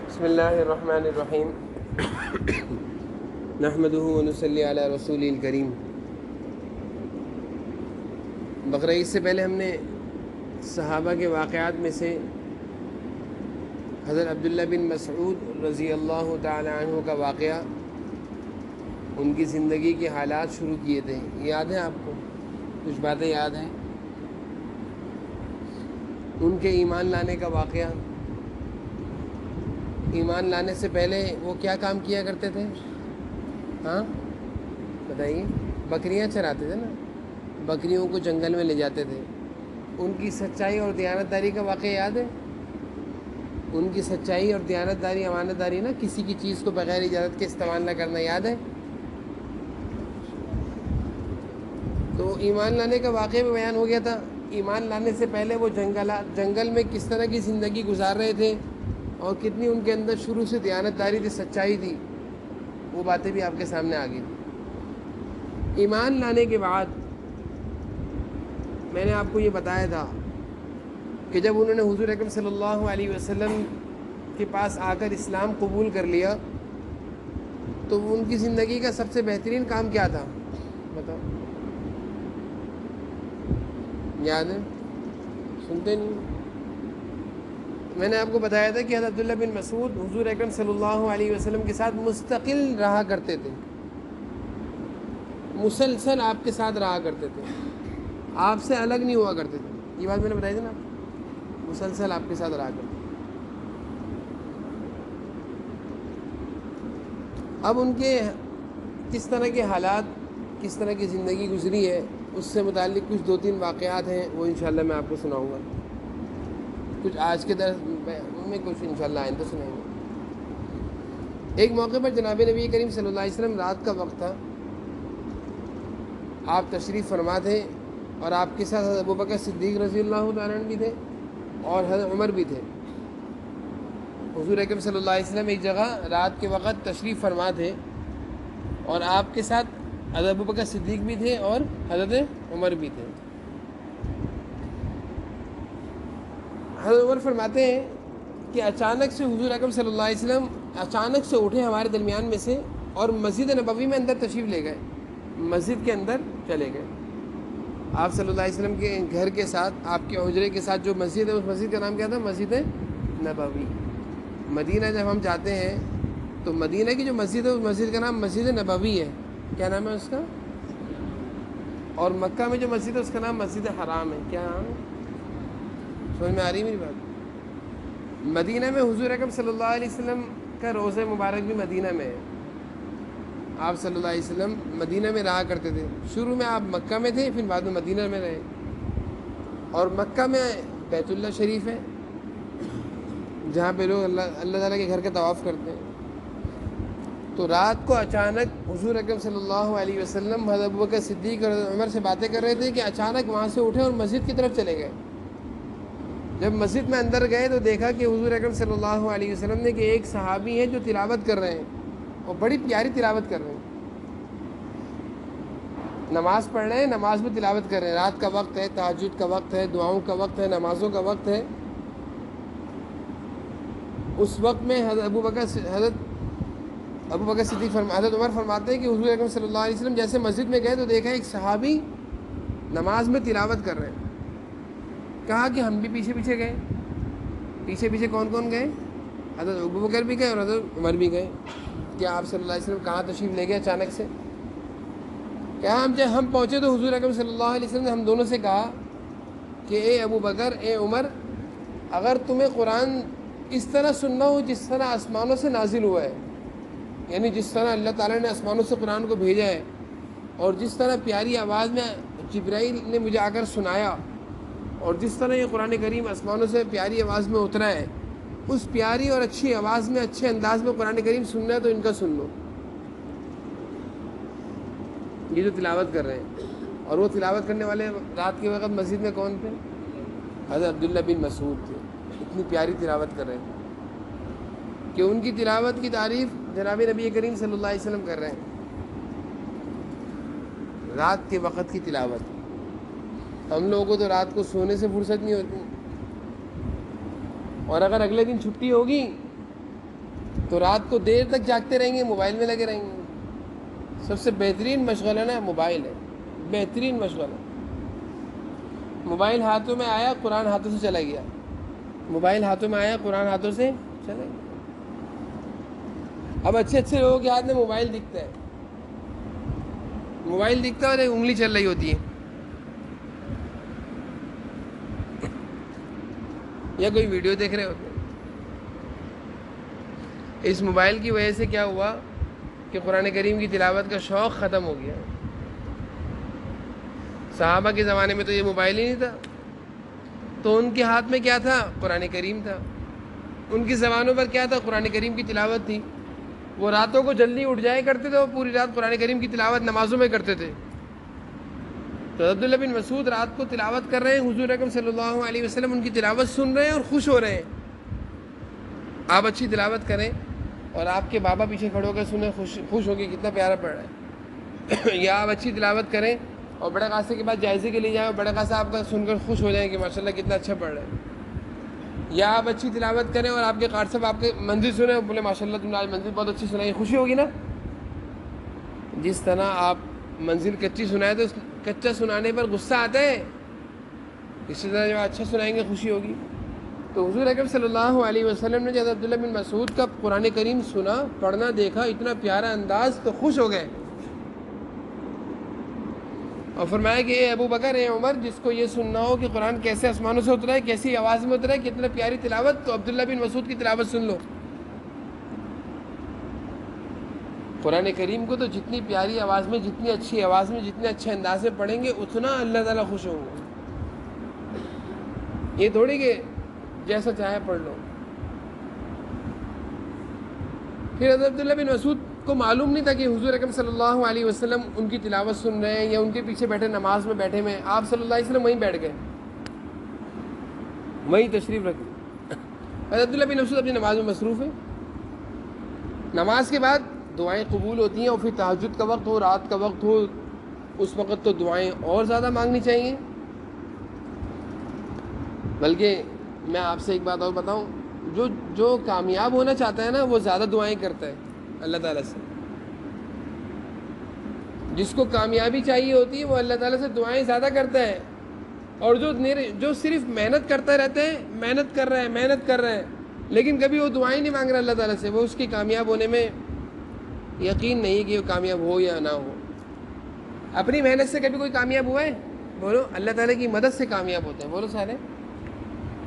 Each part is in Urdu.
بسم اللہ الرحمن الرحیم نحمدہ ونصلی علی رسول الکریم۔ بقرعید سے پہلے ہم نے صحابہ کے واقعات میں سے حضرت عبداللہ بن مسعود رضی اللہ تعالی عنہ کا واقعہ، ان کی زندگی کے حالات شروع کیے تھے۔ یاد ہیں آپ کو؟ کچھ باتیں یاد ہیں؟ ان کے ایمان لانے کا واقعہ، ایمان لانے سے پہلے وہ کیا کام کیا کرتے تھے؟ ہاں بتائیے۔ بکریاں چراتے تھے نا، بکریوں کو جنگل میں لے جاتے تھے۔ ان کی سچائی اور دیانتداری کا واقعہ یاد ہے؟ ان کی سچائی اور دیانتداری، امانت داری نا، کسی کی چیز کو بغیر اجازت کے استعمال نہ کرنا، یاد ہے؟ تو ایمان لانے کا واقعہ بھی بیان ہو گیا تھا۔ ایمان لانے سے پہلے وہ جنگل میں کس طرح کی زندگی گزار رہے تھے اور کتنی ان کے اندر شروع سے دیانتداری تھی، سچائی تھی، وہ باتیں بھی آپ کے سامنے آ گئی تھی۔ ایمان لانے کے بعد میں نے آپ کو یہ بتایا تھا کہ جب انہوں نے حضور اکرم صلی اللہ علیہ وسلم کے پاس آ کر اسلام قبول کر لیا تو ان کی زندگی کا سب سے بہترین کام کیا تھا؟ بتاؤ، یاد ہے؟ سنتے نہیں؟ میں نے آپ کو بتایا تھا کہ حضرت عبداللہ بن مسعود حضور اکرم صلی اللہ علیہ وسلم کے ساتھ مستقل رہا کرتے تھے، مسلسل آپ کے ساتھ رہا کرتے تھے، آپ سے الگ نہیں ہوا کرتے تھے۔ یہ بات میں نے بتائی تھی نا، مسلسل آپ کے ساتھ رہا کرتے تھے۔ اب ان کے کس طرح کے حالات، کس طرح کی زندگی گزری ہے، اس سے متعلق کچھ 2-3 واقعات ہیں، وہ انشاءاللہ میں آپ کو سناؤں گا۔ کچھ آج کے درس میں، کچھ انشاءاللہ آئندہ سنائیں گے۔ ایک موقع پر جناب نبی کریم صلی اللہ علیہ وسلم، رات کا وقت تھا، آپ تشریف فرما تھے اور آپ کے ساتھ حضرت ابوبکر صدیق رضی اللہ تعالیٰ عنہ بھی تھے اور حضرت عمر بھی تھے۔ حضور اکرم صلی اللہ علیہ وسلم ایک جگہ رات کے وقت تشریف فرما تھے اور آپ کے ساتھ حضرت ابوبکر صدیق بھی تھے اور حضرت عمر بھی تھے۔ حضرت عمر فرماتے ہیں کہ اچانک سے حضور اکرم صلی اللہ علیہ وسلم اچانک سے اٹھے ہمارے درمیان میں سے اور مسجد نبوی میں اندر تشریف لے گئے، مسجد کے اندر چلے گئے۔ آپ صلی اللہ علیہ وسلم کے گھر کے ساتھ، آپ کے حجرے کے ساتھ جو مسجد ہے، اس مسجد کا نام کیا تھا؟ مسجد نبوی۔ مدینہ جب ہم جاتے ہیں تو مدینہ کی جو مسجد ہے، اس مسجد کا نام مسجد نبوی ہے۔ کیا نام ہے اس کا؟ اور مکہ میں جو مسجد ہے، اس کا نام مسجد حرام ہے۔ کیا نام ہے؟ سمجھ میں آ رہی میری بات؟ مدینہ میں حضور اکرم صلی اللہ علیہ وسلم کا روضہ مبارک بھی مدینہ میں ہے۔ آپ صلی اللہ علیہ وسلم مدینہ میں رہا کرتے تھے۔ شروع میں آپ مکہ میں تھے، پھر بعد میں مدینہ میں رہے، اور مکہ میں بیت اللہ شریف ہے جہاں پہ لوگ اللہ تعالیٰ کے گھر کا طواف کرتے ہیں۔ تو رات کو اچانک حضور اکرم صلی اللہ علیہ وسلم حضرت ابوبکر صدیق اور حضرت عمر سے باتیں کر رہے تھے کہ اچانک وہاں سے اٹھے اور مسجد کی طرف چلے گئے۔ جب مسجد میں اندر گئے تو دیکھا کہ حضور اکرم صلی اللہ علیہ وسلم نے کہ ایک صحابی ہیں جو تلاوت کر رہے ہیں اور بڑی پیاری تلاوت کر رہے ہیں، نماز پڑھ رہے ہیں، نماز میں تلاوت کر رہے ہیں۔ رات کا وقت ہے، تہجد کا وقت ہے، دعاؤں کا وقت ہے، نمازوں کا وقت ہے۔ اس وقت میں حضرت ابوبکر صدیق حضرت عمر فرماتے ہیں کہ حضور اکرم صلی اللہ علیہ وسلم جیسے مسجد میں گئے تو دیکھا ایک صحابی نماز میں تلاوت کر رہے ہیں۔ کہا کہ ہم بھی پیچھے پیچھے گئے۔ پیچھے پیچھے کون کون گئے؟ حضرت ابوبکر بھی گئے اور حضرت عمر بھی گئے۔ کیا آپ صلی اللہ علیہ وسلم کہاں تشریف لے گئے اچانک سے؟ کیا جب ہم پہنچے تو حضور اکرم صلی اللہ علیہ وسلم نے ہم دونوں سے کہا کہ اے ابوبکر، اے عمر، اگر تمہیں قرآن اس طرح سننا ہو جس طرح آسمانوں سے نازل ہوا ہے، یعنی جس طرح اللہ تعالیٰ نے آسمانوں سے قرآن کو بھیجا ہے اور جس طرح پیاری آواز میں جبرائیل نے مجھے آ کر سنایا، اور جس طرح یہ قرآن کریم آسمانوں سے پیاری آواز میں اترا ہے، اس پیاری اور اچھی آواز میں، اچھے انداز میں قرآن کریم سننا ہے تو ان کا سن لو۔ یہ جو تلاوت کر رہے ہیں، اور وہ تلاوت کرنے والے رات کے وقت مسجد میں کون تھے؟ حضرت عبداللہ بن مسعود تھے۔ اتنی پیاری تلاوت کر رہے ہیں کہ ان کی تلاوت کی تعریف جناب نبی کریم صلی اللہ علیہ وسلم کر رہے ہیں۔ رات کے وقت کی تلاوت، ہم لوگوں کو تو رات کو سونے سے فرصت نہیں ہوتی، اور اگر اگلے دن چھٹی ہوگی تو رات کو دیر تک جاگتے رہیں گے، موبائل میں لگے رہیں گے. سب سے بہترین مشغلہ نا موبائل ہے، بہترین مشغلہ. موبائل ہاتھوں میں آیا، قرآن ہاتھوں سے چلا گیا. موبائل ہاتھوں میں آیا، قرآن ہاتھوں سے چلا گیا. اب اچھے اچھے لوگوں کے ہاتھ میں موبائل دکھتا ہے، موبائل دکھتا ہے اور ایک انگلی چل رہی ہوتی ہے، یا کوئی ویڈیو دیکھ رہے ہوتے ہیں. اس موبائل کی وجہ سے کیا ہوا کہ قرآن کریم کی تلاوت کا شوق ختم ہو گیا. صحابہ کے زمانے میں تو یہ موبائل ہی نہیں تھا، تو ان کے ہاتھ میں کیا تھا؟ قرآن کریم تھا. ان کی زبانوں پر کیا تھا؟ قرآن کریم کی تلاوت تھی. وہ راتوں کو جلدی اٹھ جایا کرتے تھے، وہ پوری رات قرآن کریم کی تلاوت نمازوں میں کرتے تھے. تو عبداللہ بن مسعود رات کو تلاوت کر رہے ہیں، حضور اکرم صلی اللہ علیہ وسلم ان کی تلاوت سن رہے ہیں اور خوش ہو رہے ہیں. آپ اچھی تلاوت کریں اور آپ کے بابا پیچھے کھڑے ہو کے سنیں، خوش ہو کے کتنا پیارا پڑھ رہا ہے. یا آپ اچھی تلاوت کریں اور بڑے خاصے کے بعد جائزے کے لیے جائیں اور بڑے خاصے آپ کا سن کر خوش ہو جائیں کہ ماشاءاللہ کتنا اچھا پڑھ رہے ہیں. یا آپ اچھی تلاوت کریں اور آپ کے قاری صاحب آپ کے منزل سنیں اور بولے ماشاءاللہ تم نے آج منزل بہت اچھی سنائی، خوشی ہوگی نا. جس طرح آپ منزل کچی سنائے تو کچا سنانے پر غصہ آتا ہے، اسی طرح جب اچھا سنائیں گے خوشی ہوگی. تو حضور اکرم صلی اللہ علیہ وسلم نے جب عبداللہ بن مسعود کا قرآن کریم سنا، پڑھنا دیکھا، اتنا پیارا انداز، تو خوش ہو گئے اور فرمایا کہ اے ابو بکر، اے عمر، جس کو یہ سننا ہو کہ قرآن کیسے آسمانوں سے اترا ہے، کیسی آواز میں اترا ہے، کتنا پیاری تلاوت، تو عبداللہ بن مسعود کی تلاوت سن لو. قرآن کریم کو تو جتنی پیاری آواز میں، جتنی اچھی آواز میں، جتنے اچھے انداز میں پڑھیں گے، اتنا اللہ تعالیٰ خوش ہوں گے. یہ تھوڑی کہ جیسا چاہے پڑھ لو. پھر حضرت عبداللہ بن مسعود کو معلوم نہیں تھا کہ حضور اکرم صلی اللہ علیہ وسلم ان کی تلاوت سن رہے ہیں یا ان کے پیچھے بیٹھے نماز میں بیٹھے ہوئے ہیں. آپ صلی اللہ علیہ وسلم وہیں بیٹھ گئے، وہیں تشریف رکھ دی. حضرت عبداللہ بن مسعود اپنی نماز میں مصروف ہیں. نماز کے بعد دعائیں قبول ہوتی ہیں، اور پھر تہجد کا وقت ہو، رات کا وقت ہو، اس وقت تو دعائیں اور زیادہ مانگنی چاہیے. بلکہ میں آپ سے ایک بات اور بتاؤں، جو کامیاب ہونا چاہتا ہے نا، وہ زیادہ دعائیں کرتا ہے اللہ تعالیٰ سے. جس کو کامیابی چاہیے ہوتی ہے وہ اللہ تعالیٰ سے دعائیں زیادہ کرتا ہے. اور جو صرف محنت کرتا رہتا ہے، محنت کر رہا ہے لیکن کبھی وہ دعائیں نہیں مانگ رہا اللہ تعالیٰ سے، وہ اس کے کامیاب ہونے میں یقین نہیں کہ وہ کامیاب ہو یا نہ ہو. اپنی محنت سے کبھی کوئی کامیاب ہوا ہے؟ بولو. اللہ تعالیٰ کی مدد سے کامیاب ہوتے ہیں. بولو سارے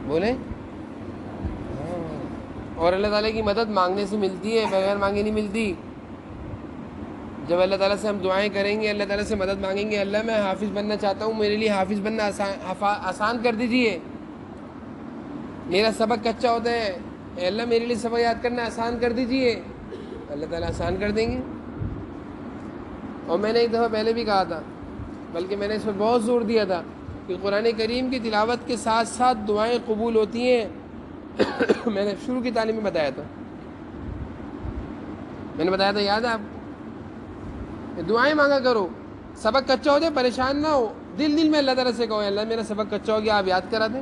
بولیں. اور اللہ تعالیٰ کی مدد مانگنے سے ملتی ہے، بغیر مانگے نہیں ملتی. جب اللہ تعالیٰ سے ہم دعائیں کریں گے، اللہ تعالیٰ سے مدد مانگیں گے، اللہ میں حافظ بننا چاہتا ہوں، میرے لیے حافظ بننا آسان کر دیجئے. میرا سبق کچا ہوتا ہے، اے اللہ میرے لیے سبق یاد کرنا آسان کر دیجئے. اللہ تعالیٰ آسان کر دیں گے. اور میں نے ایک دفعہ پہلے بھی کہا تھا، بلکہ میں نے اس پر بہت زور دیا تھا کہ قرآن کریم کی تلاوت کے ساتھ ساتھ دعائیں قبول ہوتی ہیں. میں نے شروع کی تعلیم میں بتایا تھا، یاد ہے آپ؟ دعائیں مانگا کرو. سبق کچا ہو جائے پریشان نہ ہو، دل میں اللہ تعالیٰ سے کہو اللہ میرا سبق کچا ہو گیا، آپ یاد کرا دیں.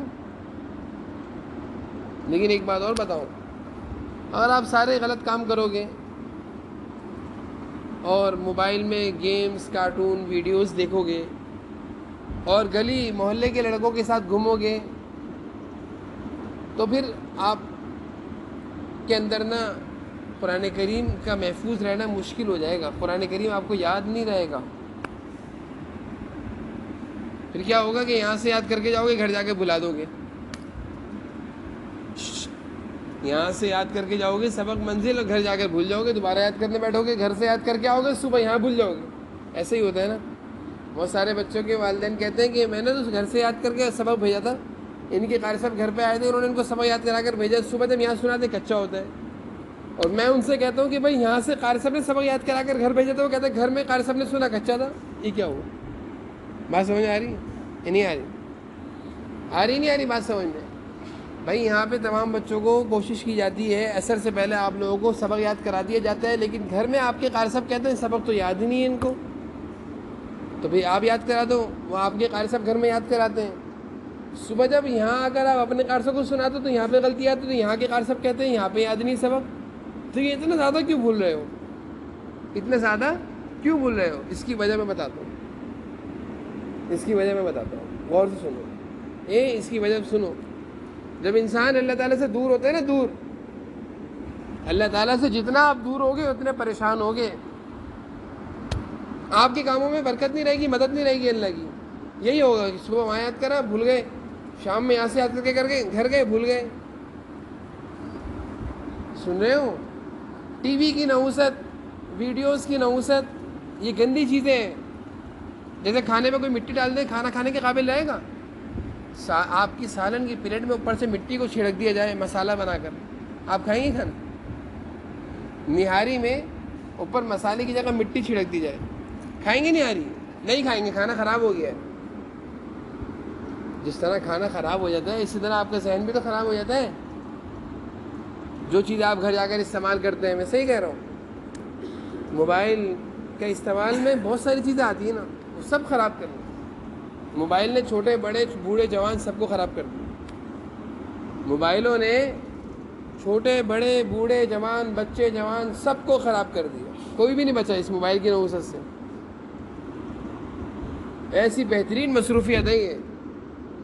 لیکن ایک بات اور بتاؤں، اگر آپ سارے غلط کام کرو گے اور موبائل میں گیمز، کارٹون، ویڈیوز دیکھو گے اور گلی محلے کے لڑکوں کے ساتھ گھومو گے، تو پھر آپ کے اندر نا قرآن کریم کا محفوظ رہنا مشکل ہو جائے گا. قرآن کریم آپ کو یاد نہیں رہے گا. پھر کیا ہوگا کہ یہاں سے یاد کر کے جاؤ گے، گھر جا کے بھلا دو گے. یہاں سے یاد کر کے جاؤ گے سبق منزل، اور گھر جا کر بھول جاؤ گے. دوبارہ یاد کرنے بیٹھو گے، گھر سے یاد کر کے آؤ گے، صبح یہاں بھول جاؤ گے. ایسے ہی ہوتا ہے نا. بہت سارے بچوں کے والدین کہتے ہیں کہ میں نے تو گھر سے یاد کر کے سبق بھیجا تھا، ان کے قاری صاحب گھر پہ آئے تھے، انہوں نے ان کو سبق یاد کرا کر بھیجا، صبح جب یہاں سناتے کچا ہوتا ہے. اور میں ان سے کہتا ہوں کہ بھائی یہاں سے قاری صاحب نے سبق یاد کرا کر گھر بھیجا تھا، وہ کہتے ہیں گھر میں قاری صاحب نے سنا کچا تھا. یہ کیا ہوا؟ بات سمجھ آ رہی ہے؟ نہیں آ رہی بات سمجھ میں؟ بھائی یہاں پہ تمام بچوں کو کوشش کی جاتی ہے، عصر سے پہلے آپ لوگوں کو سبق یاد کرا دیا جاتا ہے، لیکن گھر میں آپ کے قاری صاحب کہتے ہیں سبق تو یاد ہی نہیں ہے ان کو. تو بھئی آپ یاد کرا دو، وہ آپ کے قاری صاحب گھر میں یاد کراتے ہیں. صبح جب یہاں اگر آپ اپنے قاری صاحب کو سناتے تو یہاں پہ غلطی آتی، تو یہاں کے قاری صاحب کہتے ہیں یہاں پہ یاد نہیں سبق. تو یہ اتنا زیادہ کیوں بھول رہے ہو؟ اتنا زیادہ کیوں بھول رہے ہو؟ اس کی وجہ میں بتاتا ہوں، اس کی وجہ میں بتاتا ہوں، غور سے سنو۔ اس کی وجہ سنو۔ جب انسان اللہ تعالیٰ سے دور ہوتا ہے نا، دور، اللہ تعالیٰ سے جتنا آپ دور ہوگے اتنے پریشان ہوگے، آپ کے کاموں میں برکت نہیں رہے گی، مدد نہیں رہے گی اللہ کی۔ یہی ہوگا کہ صبح آیات کرا بھول گئے، شام میں یہاں سے یاد کر کے گھر گئے بھول گئے۔ سن رہے ہو؟ ٹی وی کی نحوست، ویڈیوز کی نحوست، یہ گندی چیزیں ہیں۔ جیسے کھانے میں کوئی مٹی ڈال دے، کھانا کھانے کے قابل رہے گا؟ آپ کی سالن کی پلیٹ میں اوپر سے مٹی کو چھڑک دیا جائے مسالہ بنا کر، آپ کھائیں گے کھانا؟ نہاری میں اوپر مسالے کی جگہ مٹی چھڑک دی جائے، کھائیں گے نہاری؟ نہیں کھائیں گے، کھانا خراب ہو گیا ہے۔ جس طرح کھانا خراب ہو جاتا ہے اسی طرح آپ کا ذہن بھی تو خراب ہو جاتا ہے۔ جو چیز آپ گھر جا کر استعمال کرتے ہیں، میں صحیح کہہ رہا ہوں، موبائل کے استعمال میں بہت ساری چیزیں آتی ہیں نا، وہ سب خراب کر دیں۔ موبائل نے چھوٹے بڑے بوڑھے جوان سب کو خراب کر دیا۔ موبائلوں نے چھوٹے بڑے بوڑھے جوان بچے جوان سب کو خراب کر دیا، کوئی بھی نہیں بچا اس موبائل کی نحوست سے۔ ایسی بہترین مصروفیت ہے یہ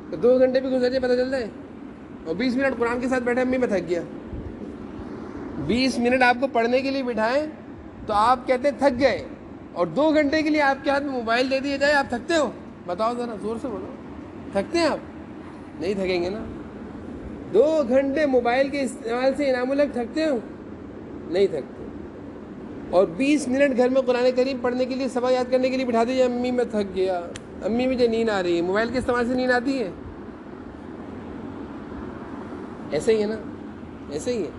کہ 2 گھنٹے بھی گزر جائے پتہ چلتا ہے، اور 20 منٹ قرآن کے ساتھ بیٹھے امی میں تھک گیا۔ 20 منٹ آپ کو پڑھنے کے لیے بٹھائیں تو آپ کہتے ہیں تھک گئے، اور 2 گھنٹے کے لیے آپ کے ہاتھ میں موبائل دے دیا جائے، آپ تھکتے ہو؟ بتاؤ ذرا، زور سے بولو، تھکتے ہیں آپ؟ نہیں تھکیں گے نا۔ 2 گھنٹے موبائل کے استعمال سے انعام الحق تھکتے ہو؟ نہیں تھکتے۔ اور 20 منٹ گھر میں قرآن کریم پڑھنے کے لیے، سبق یاد کرنے کے لیے بٹھا دیجیے، امی میں تھک گیا، امی مجھے نیند آ رہی ہے۔ موبائل کے استعمال سے نیند آتی ہے؟ ایسے ہی ہے نا، ایسے ہی ہے۔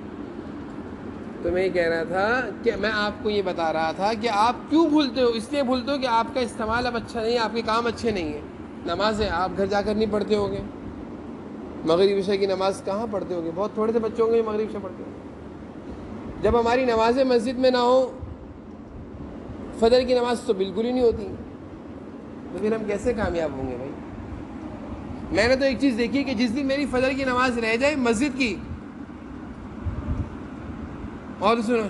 تو میں یہ کہہ رہا تھا کہ میں آپ کو یہ بتا رہا تھا کہ آپ کیوں بھولتے ہو؟ اس لیے بھولتے ہو کہ آپ کا استعمال اب اچھا نہیں ہے، آپ کے کام اچھے نہیں ہیں۔ نمازیں آپ گھر جا کر نہیں پڑھتے ہوگے، مغرب عشاء کی نماز کہاں پڑھتے ہوگے؟ بہت تھوڑے سے بچے ہوں گے جو مغرب عشاء پڑھتے ہوں۔ جب ہماری نمازیں مسجد میں نہ ہو، فجر کی نماز تو بالکل ہی نہیں ہوتی، تو پھر ہم کیسے کامیاب ہوں گے بھائی؟ میں نے تو ایک چیز دیکھی کہ جس دن میری فجر کی نماز رہ جائے مسجد کی، اور سنو،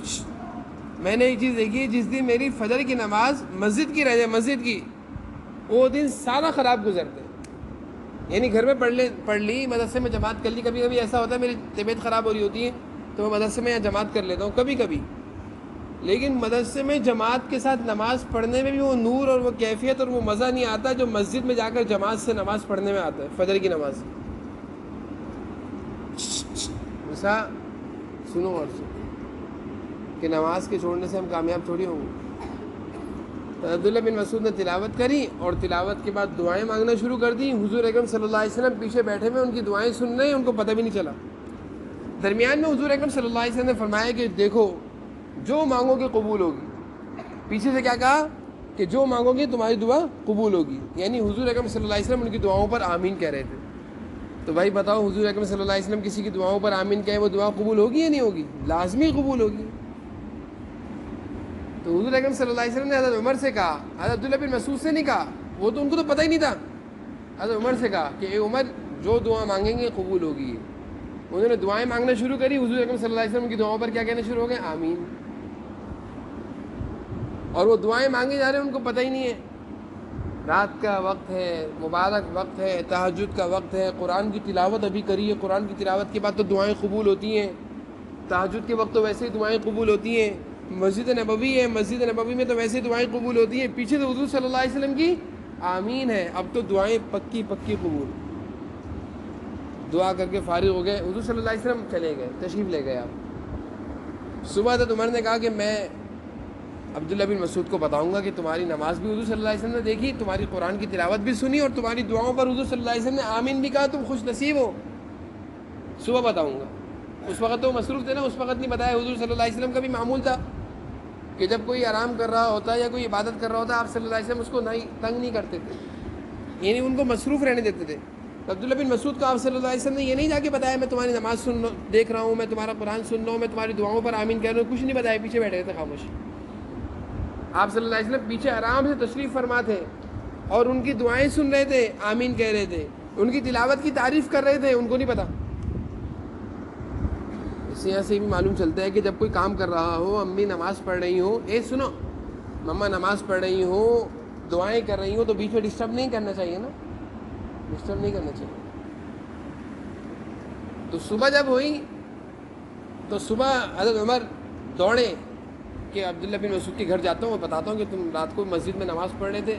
میں نے ایک چیز دیکھی، جس دن میری فجر کی نماز مسجد کی رہ جائے، مسجد کی، وہ دن سارا خراب گزرتے ہیں۔ یعنی گھر میں پڑھ لی، مدرسے میں جماعت کر لی، کبھی کبھی ایسا ہوتا ہے میری طبیعت خراب ہو رہی ہوتی ہے تو میں مدرسے میں یا جماعت کر لیتا ہوں کبھی کبھی، لیکن مدرسے میں جماعت کے ساتھ نماز پڑھنے میں بھی وہ نور اور وہ کیفیت اور وہ مزہ نہیں آتا جو مسجد میں جا کر جماعت سے نماز پڑھنے میں آتا ہے، فجر کی نماز۔ ایسا سنو اور سنو کہ نماز کے چھوڑنے سے ہم کامیاب تھوڑی ہوں گے۔ عبداللہ بن مسعود نے تلاوت کری اور تلاوت کے بعد دعائیں مانگنا شروع کر دی۔ حضور اکرم صلی اللہ علیہ وسلم پیچھے بیٹھے ہوئے ان کی دعائیں سن رہے ہیں، ان کو پتہ بھی نہیں چلا۔ درمیان میں حضور اکرم صلی اللہ علیہ وسلم نے فرمایا کہ دیکھو جو مانگو گے قبول ہوگی۔ پیچھے سے کیا کہا کہ جو مانگو گے تمہاری دعا قبول ہوگی، یعنی حضور اکرم صلی اللہ علیہ وسلم ان کی دعاؤں پر آمین کہہ رہے تھے۔ تو بھائی بتاؤ، حضور اکرم صلی اللہ علیہ وسلم کسی کی دعاؤں پر آمین کہے، وہ دعا قبول ہوگی یا نہیں ہوگی؟ لازمی قبول ہوگی۔ تو حضور اکرم صلی اللہ علیہ وسلم نے حضرت عمر سے کہا، حضرت عبداللہ بن مسعود سے نہیں کہا، وہ تو ان کو تو پتہ ہی نہیں تھا۔ حضرت عمر سے کہا کہ اے عمر، جو دعا مانگیں گے قبول ہوگی۔ انہوں نے دعائیں مانگنا شروع کری، حضور اکرم صلی اللہ علیہ وسلم کی دعاؤں پر کیا کہنا شروع ہو گئے؟ آمین۔ اور وہ دعائیں مانگے جا رہے ہیں، ان کو پتہ ہی نہیں ہے۔ رات کا وقت ہے، مبارک وقت ہے، تہجد کا وقت ہے، قرآن کی تلاوت ابھی کری ہے، قرآن کی تلاوت کے بعد تو دعائیں قبول ہوتی ہیں، تہجد کے وقت تو ویسے ہی دعائیں قبول ہوتی ہیں، مسجد نبوی ہے، مسجد نبوی میں تو ویسے ہی دعائیں قبول ہوتی ہیں، پیچھے تو حضور صلی اللہ علیہ وسلم کی آمین ہے، اب تو دعائیں پکی پکی قبول۔ دعا کر کے فارغ ہو گئے، حضور صلی اللہ علیہ وسلم چلے گئے، تشریف لے گئے آپ۔ صبح حضرت عمر نے کہا کہ میں عبداللہ بن مسعود کو بتاؤں گا کہ تمہاری نماز بھی حضور صلی اللہ علیہ وسلم نے دیکھی، تمہاری قرآن کی تلاوت بھی سنی، اور تمہاری دعاؤں پر حضور صلی اللہ علیہ وسلم نے آمین بھی کہا، تم خوش نصیب ہو۔ صبح بتاؤں گا۔ اس وقت تو مصروف تھے نا، اس وقت نہیں بتایا۔ حضور صلی اللہ علیہ وسلم کا بھی معمول تھا کہ جب کوئی آرام کر رہا ہوتا یا کوئی عبادت کر رہا ہوتا، آپ صلی اللہ علیہ وسلم اس کو تنگ نہیں کرتے تھے، یعنی ان کو مصروف رہنے دیتے تھے۔ عبداللہ بن مسعود کو آپ صلی اللہ علیہ وسلم نے یہ نہیں جا کے بتایا میں تمہاری نماز دیکھ رہا ہوں، میں تمہارا قرآن سن رہا ہوں، میں تمہاری دعاؤں پر آمین کہہ رہا ہوں، کچھ نہیں بتایا، پیچھے بیٹھے تھے خاموش۔ آپ صلی اللہ علیہ وسلم پیچھے آرام سے تشریف فرما تھے اور ان کی دعائیں سن رہے تھے، آمین کہہ رہے تھے، ان کی تلاوت کی تعریف کر رہے تھے، ان کو نہیں پتا۔ اس ویسے یہاں سے بھی معلوم چلتا ہے کہ جب کوئی کام کر رہا ہو، امی نماز پڑھ رہی ہو، سنو، مما نماز پڑھ رہی ہو، دعائیں کر رہی ہوں، تو بیچ میں ڈسٹرب نہیں کرنا چاہیے نا، ڈسٹرب نہیں کرنا چاہیے. تو صبح جب ہوئی تو صبح حضرت عمر دوڑے کہ عبداللہ بن مسعود کے گھر جاتا ہوں اور بتاتا ہوں کہ تم رات کو مسجد میں نماز پڑھ رہے تھے.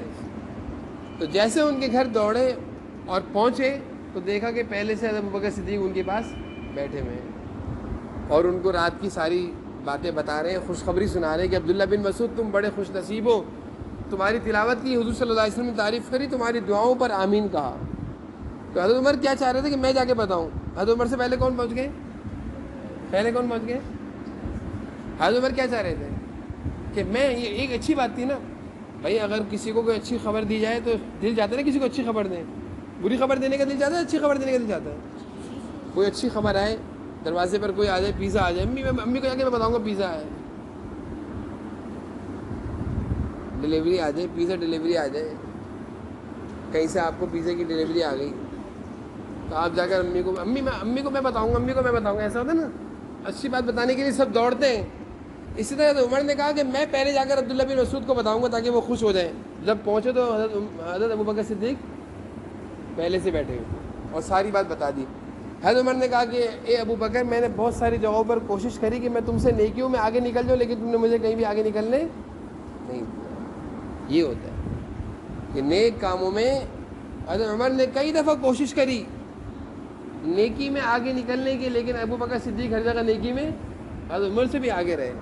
تو جیسے ان کے گھر دوڑے اور پہنچے تو دیکھا کہ پہلے سے حضرت ابوبکر صدیق ان کے پاس بیٹھے ہوئے ہیں اور ان کو رات کی ساری باتیں بتا رہے ہیں، خوشخبری سنا رہے ہیں کہ عبداللہ بن مسعود تم بڑے خوش نصیب ہو، تمہاری تلاوت کی، حضور صلی اللہ علیہ وسلم نے تعریف کری، تمہاری دعاؤں پر آمین کہا. تو حضرت عمر کیا چاہ رہے تھے کہ میں جا کے بتاؤں. حضرت عمر سے پہلے کون پہنچ گئے؟ کون پہنچ گئے؟ حضرت عمر کیا چاہ رہے تھے کہ میں، یہ ایک اچھی بات تھی نا بھائی، اگر کسی کو کوئی اچھی خبر دی جائے تو دل جاتا ہے نا کسی کو اچھی خبر دیں. بری خبر دینے کا دل جاتا ہے، اچھی خبر دینے کا دل جاتا ہے. کوئی اچھی خبر آئے، دروازے پر کوئی آ جائے، پیزا آ جائے، امی کو جا کے میں بتاؤں گا پیزا ہے، ڈلیوری آ جائے، پیزا ڈلیوری آ جائے، کہیں سے آپ کو پیزے کی ڈلیوری آ گئی تو آپ جا کر امی کو میں بتاؤں گا، ایسا ہوتا ہے نا. اچھی بات بتانے کے لیے سب دوڑتے ہیں. اسی طرح عمر نے کہا کہ میں پہلے جا کر عبداللہ بن مسعود کو بتاؤں گا تاکہ وہ خوش ہو جائیں. جب پہنچے تو حضرت ابوبکر صدیق پہلے سے بیٹھے ہوئے اور ساری بات بتا دی. حضرت عمر نے کہا کہ اے ابو بکر، میں نے بہت ساری جگہوں پر کوشش کری کہ میں تم سے نیکیوں میں آگے نکل جاؤں، لیکن تم نے مجھے کہیں بھی آگے نکلنے نہیں دیا. یہ ہوتا ہے کہ نیک کاموں میں حضرت عمر نے کئی دفعہ کوشش کری نیکی میں آگے نکلنے کی، لیکن ابو بکر صدیق ہر جگہ نیکی میں حضرت عمر سے بھی آگے رہے.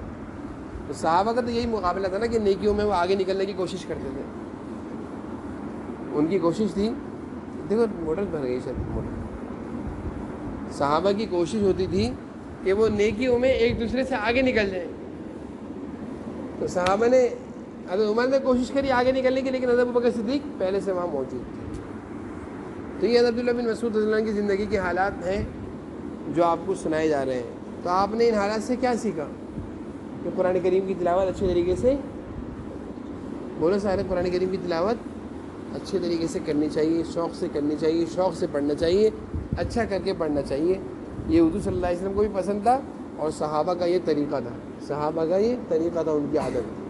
تو صحابہ کا تو یہی مقابلہ تھا نا کہ نیکیوں میں وہ آگے نکلنے کی کوشش کرتے تھے. ان کی کوشش تھی، دیکھو موٹر بھر گئی شاید موٹر. صحابہ کی کوشش ہوتی تھی کہ وہ نیکیوں میں ایک دوسرے سے آگے نکل جائیں. تو صحابہ نے، حضرت عمر نے کوشش کری آگے نکلنے کی، لیکن حضرت ابوبکر صدیق پہلے سے وہاں موجود تھے. تو یہ حضرت عبداللہ بن مسعود رضی اللہ عنہ کی زندگی کے حالات ہیں جو آپ کو سنائے جا رہے ہیں. تو آپ نے ان حالات سے کیا سیکھا؟ کہ قرآن کریم کی تلاوت اچھے طریقے سے، بولو سارے، قرآن کریم کی تلاوت اچھے طریقے سے کرنی چاہیے، شوق سے کرنی چاہیے، شوق سے پڑھنا چاہیے، اچھا کر کے پڑھنا چاہیے. یہ حضور صلی اللہ علیہ وسلم کو بھی پسند تھا اور صحابہ کا یہ طریقہ تھا، ان کی عادت.